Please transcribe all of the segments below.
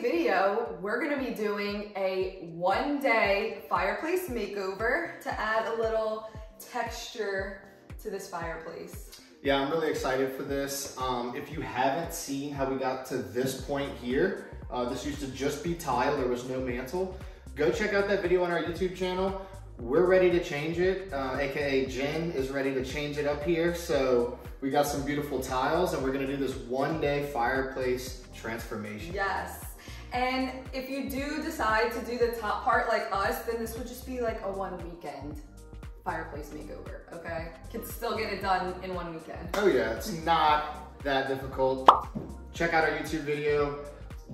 video, we're gonna be doing a one-day fireplace makeover to add a little texture to this fireplace. Yeah, I'm really excited for this. If you haven't seen how we got to this point here, this used to just be tile, there was no mantle. Go check out that video on our YouTube channel. We're ready to change it, AKA Jen is ready to change it up here. So we got some beautiful tiles and we're gonna do this one-day fireplace transformation. Yes, and if you do decide to do the top part like us, then this would just be like a one weekend fireplace makeover, okay? Can still get it done in one weekend. Oh yeah, it's not that difficult. Check out our YouTube video,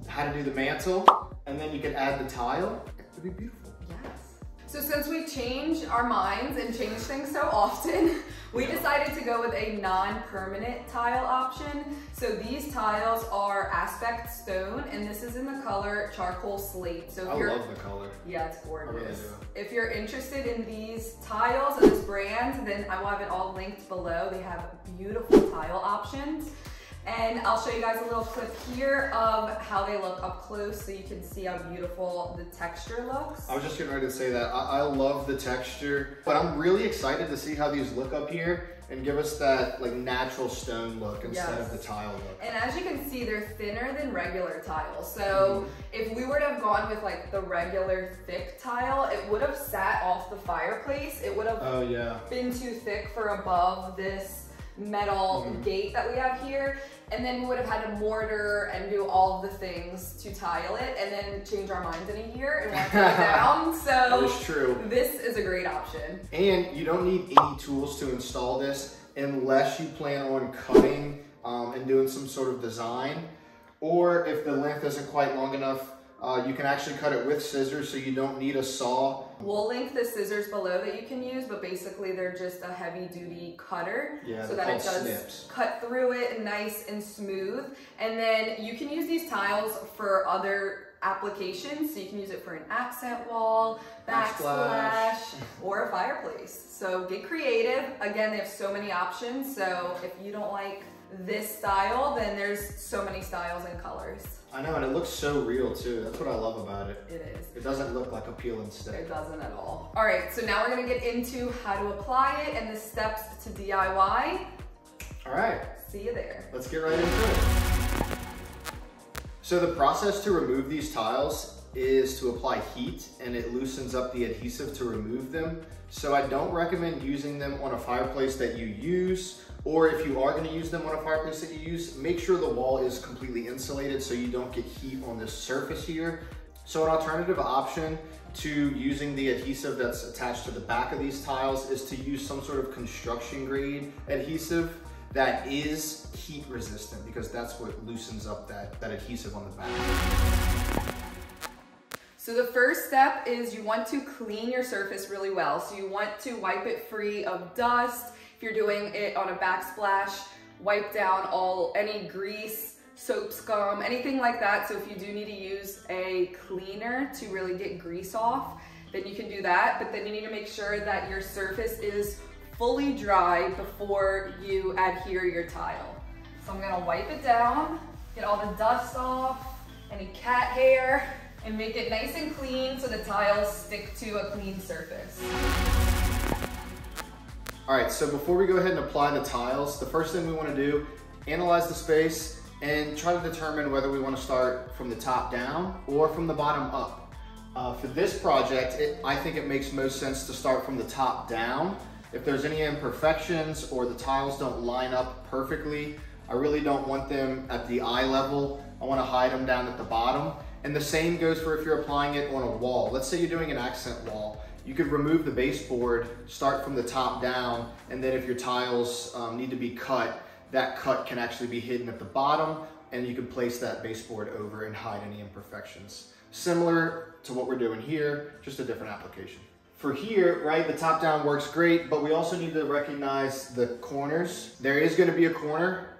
how to do the mantle, and then you can add the tile. It'll be beautiful. Yes. So since we've changed our minds and changed things so often, we decided to go with a non-permanent tile option. So these tiles are aspect stone, and this is in the color charcoal slate. So if I love the color. Yeah, it's gorgeous. I really do. If you're interested in these tiles and this brand, then I will have it all linked below. They have beautiful tile options. And I'll show you guys a little clip here of how they look up close so you can see how beautiful the texture looks. I was just getting ready to say that. I love the texture, but I'm really excited to see how these look up here and give us that like natural stone look instead of the tile look. And as you can see, they're thinner than regular tiles. So if we were to have gone with like the regular thick tile, it would have sat off the fireplace. It would have been too thick for above this metal gate that we have here, and then we would have had to mortar and do all of the things to tile it and then change our minds in a year and want to take it down. So that is true. This is a great option. And you don't need any tools to install this unless you plan on cutting and doing some sort of design, or if the length isn't quite long enough, you can actually cut it with scissors, so you don't need a saw. We'll link the scissors below that you can use, but basically they're just a heavy duty cutter, so that it does snips. Cut through it nice and smooth. And then you can use these tiles for other applications. So you can use it for an accent wall, backsplash, or a fireplace. So get creative. Again, they have so many options. So if you don't like this style, then there's so many styles and colors. I know, and it looks so real too. That's what I love about it. It is. It doesn't look like a peel and stick. It doesn't at all. All right, so now we're gonna get into how to apply it and the steps to DIY. All right. See you there. Let's get right into it. So the process to remove these tiles is to apply heat, and it loosens up the adhesive to remove them. So I don't recommend using them on a fireplace that you use, or if you are going to use them on a fireplace that you use, make sure the wall is completely insulated so you don't get heat on this surface here. So an alternative option to using the adhesive that's attached to the back of these tiles is to use some sort of construction grade adhesive that is heat resistant, because that's what loosens up that adhesive on the back. So the first step is you want to clean your surface really well. So you want to wipe it free of dust. If you're doing it on a backsplash, wipe down any grease, soap scum, anything like that. So if you do need to use a cleaner to really get grease off, then you can do that. But then you need to make sure that your surface is fully dry before you adhere your tile. So I'm gonna wipe it down, get all the dust off, any cat hair, and make it nice and clean so the tiles stick to a clean surface. All right, so before we go ahead and apply the tiles, the first thing we want to do, analyze the space and try to determine whether we want to start from the top down or from the bottom up. For this project, I think it makes most sense to start from the top down. If there's any imperfections or the tiles don't line up perfectly, I really don't want them at the eye level. I want to hide them down at the bottom. And the same goes for if you're applying it on a wall. Let's say you're doing an accent wall. You could remove the baseboard, start from the top down, and then if your tiles need to be cut, that cut can actually be hidden at the bottom, and you can place that baseboard over and hide any imperfections. Similar to what we're doing here, just a different application. For here, right, the top down works great, but we also need to recognize the corners. There is going to be a corner.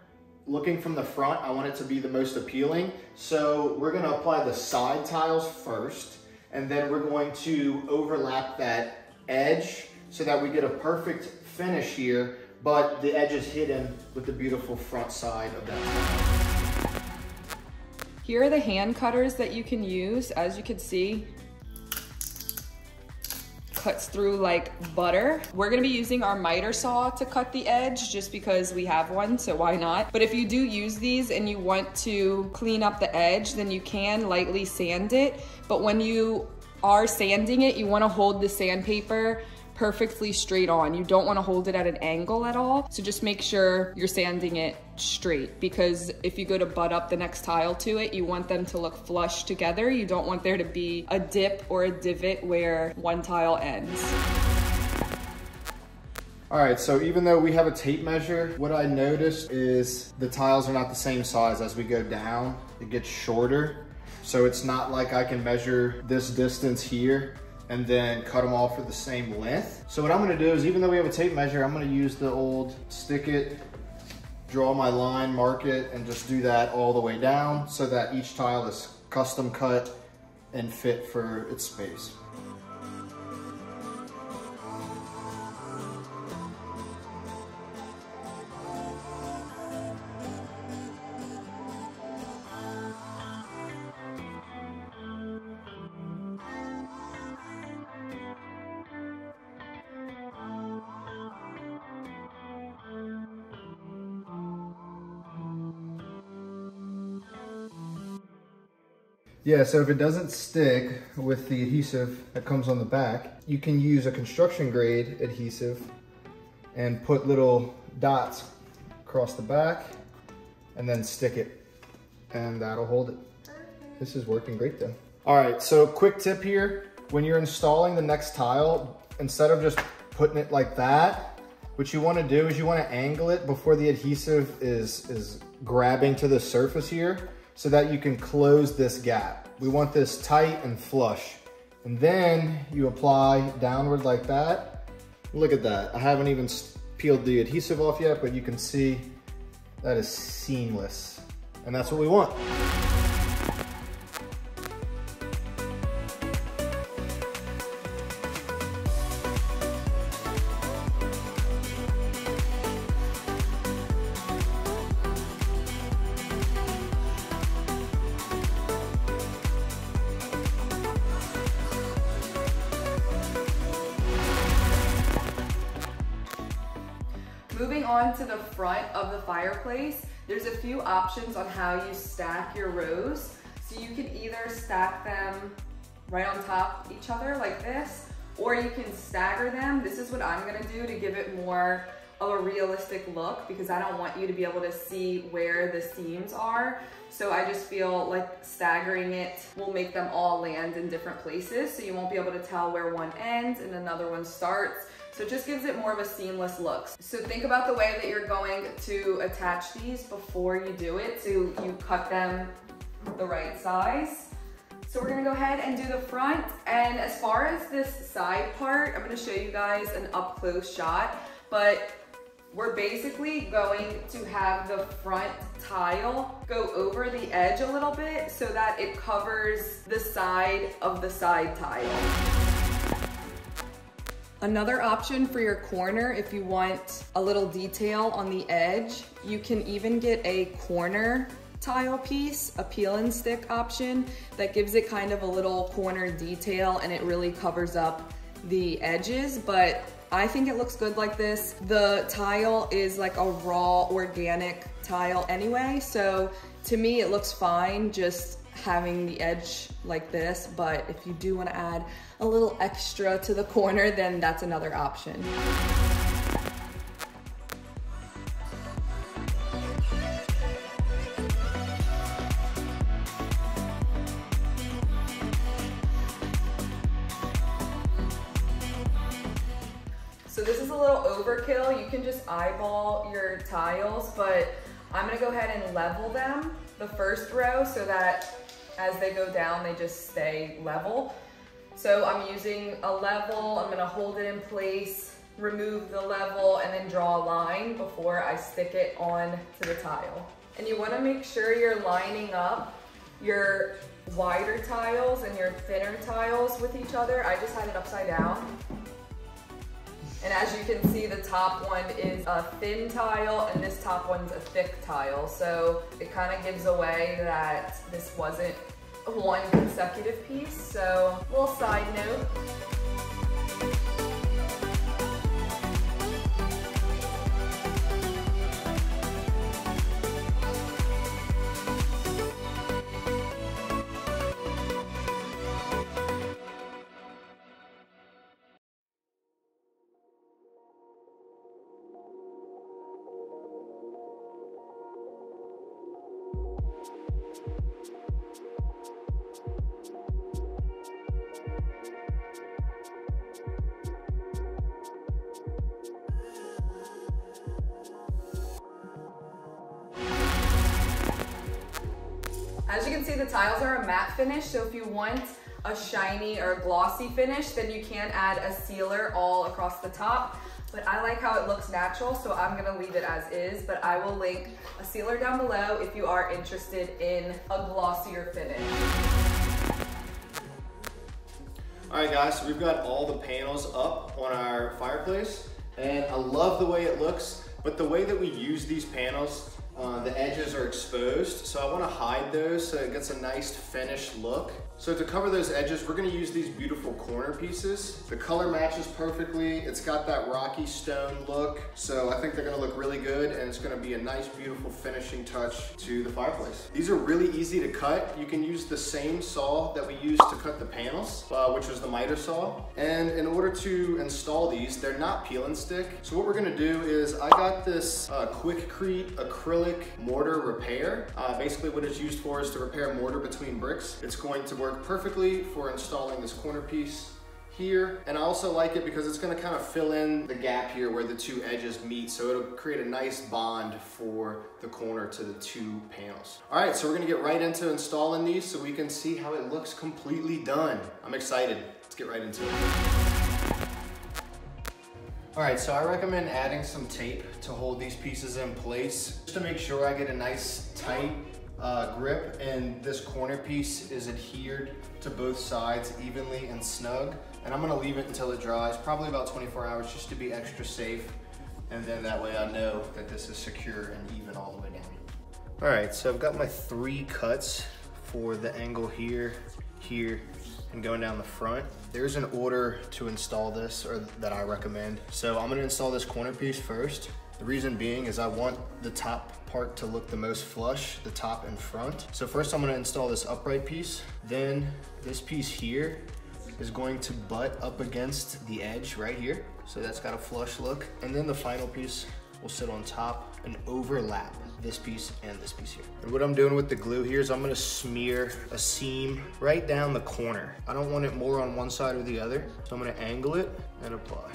Looking from the front, I want it to be the most appealing. So we're going to apply the side tiles first, and then we're going to overlap that edge so that we get a perfect finish here, but the edge is hidden with the beautiful front side of that tile. Here are the hand cutters that you can use. As you can see, cuts through like butter. We're gonna be using our miter saw to cut the edge just because we have one, so why not? But if you do use these and you want to clean up the edge, then you can lightly sand it. But when you are sanding it, you wanna hold the sandpaper perfectly straight on. You don't wanna hold it at an angle at all. So just make sure you're sanding it straight, because if you go to butt up the next tile to it, you want them to look flush together. You don't want there to be a dip or a divot where one tile ends. All right, so even though we have a tape measure, what I noticed is the tiles are not the same size. As we go down, it gets shorter. So it's not like I can measure this distance here and then cut them all for the same length. So what I'm gonna do is, even though we have a tape measure, I'm gonna use the old stick it, draw my line, mark it, and just do that all the way down so that each tile is custom cut and fit for its space. Yeah, so if it doesn't stick with the adhesive that comes on the back, you can use a construction grade adhesive and put little dots across the back and then stick it, and that'll hold it. This is working great though. All right, so quick tip here. When you're installing the next tile, instead of just putting it like that, what you wanna do is you wanna angle it before the adhesive is grabbing to the surface here, so that you can close this gap. We want this tight and flush. And then you apply downward like that. Look at that. I haven't even peeled the adhesive off yet, but you can see that is seamless. And that's what we want. Moving on to the front of the fireplace, there's a few options on how you stack your rows. So you can either stack them right on top of each other like this, or you can stagger them. This is what I'm gonna do to give it more of a realistic look, because I don't want you to be able to see where the seams are. So I just feel like staggering it will make them all land in different places, so you won't be able to tell where one ends and another one starts. So it just gives it more of a seamless look. So think about the way that you're going to attach these before you do it, so you cut them the right size. So we're gonna go ahead and do the front. And as far as this side part, I'm gonna show you guys an up close shot, but we're basically going to have the front tile go over the edge a little bit so that it covers the side of the side tile. Another option for your corner, if you want a little detail on the edge, you can even get a corner tile piece, a peel and stick option that gives it kind of a little corner detail, and it really covers up the edges, but I think it looks good like this. The tile is like a raw organic tile anyway, so to me it looks fine just having the edge like this, but if you do want to add a little extra to the corner, then that's another option. So this is a little overkill. You can just eyeball your tiles, but I'm gonna go ahead and level them, the first row, so that as they go down, they just stay level. So I'm using a level, I'm gonna hold it in place, remove the level, and then draw a line before I stick it on to the tile. And you wanna make sure you're lining up your wider tiles and your thinner tiles with each other. I just had it upside down. And as you can see, the top one is a thin tile and this top one's a thick tile. So it kind of gives away that this wasn't one consecutive piece. So, little side note. As you can see, the tiles are a matte finish, so if you want a shiny or a glossy finish, then you can add a sealer all across the top. But I like how it looks natural, so I'm gonna leave it as is, but I will link a sealer down below if you are interested in a glossier finish. All right guys, so we've got all the panels up on our fireplace, and I love the way it looks, but the way that we use these panels, the edges are exposed, so I want to hide those so it gets a nice finished look. So to cover those edges, we're going to use these beautiful corner pieces. The color matches perfectly. It's got that rocky stone look, so I think they're going to look really good, and it's going to be a nice, beautiful finishing touch to the fireplace. These are really easy to cut. You can use the same saw that we used to cut the panels, which was the miter saw. And in order to install these, they're not peel and stick. So what we're going to do is I got this Quickcrete acrylic mortar repair. Basically what it's used for is to repair mortar between bricks. It's going to work perfectly for installing this corner piece here. And I also like it because it's going to kind of fill in the gap here where the two edges meet, so it'll create a nice bond for the corner to the two panels. All right, so we're going to get right into installing these so we can see how it looks completely done. I'm excited. Let's get right into it. All right, so I recommend adding some tape to hold these pieces in place, just to make sure I get a nice tight grip and this corner piece is adhered to both sides evenly and snug. And I'm gonna leave it until it dries, probably about 24 hours, just to be extra safe. And then that way I know that this is secure and even all the way down. All right, so I've got my 3 cuts for the angle here, here, and going down the front. There's an order to install this, or that I recommend. So I'm gonna install this corner piece first. The reason being is I want the top part to look the most flush, the top and front. So first I'm gonna install this upright piece. Then this piece here is going to butt up against the edge right here. So that's got a flush look. And then the final piece will sit on top and overlap this piece and this piece here. And what I'm doing with the glue here is I'm gonna smear a seam right down the corner. I don't want it more on one side or the other. So I'm gonna angle it and apply.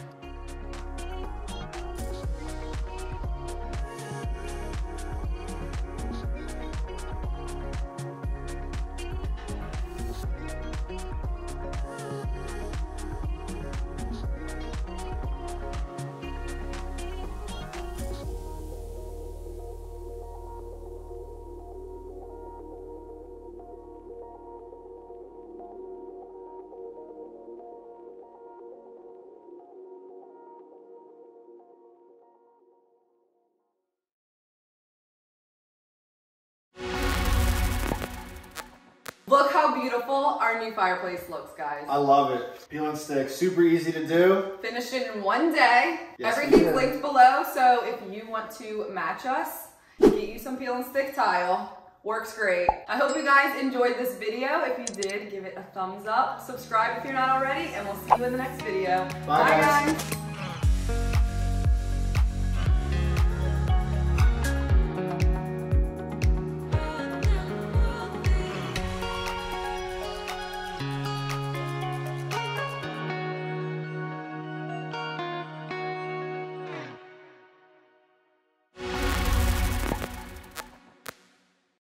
Look how beautiful our new fireplace looks, guys. I love it. Peel and stick, super easy to do. Finished it in one day. Yes, everything's linked below, so if you want to match us, get you some peel and stick tile. Works great. I hope you guys enjoyed this video. If you did, give it a thumbs up. Subscribe if you're not already, and we'll see you in the next video. Bye guys.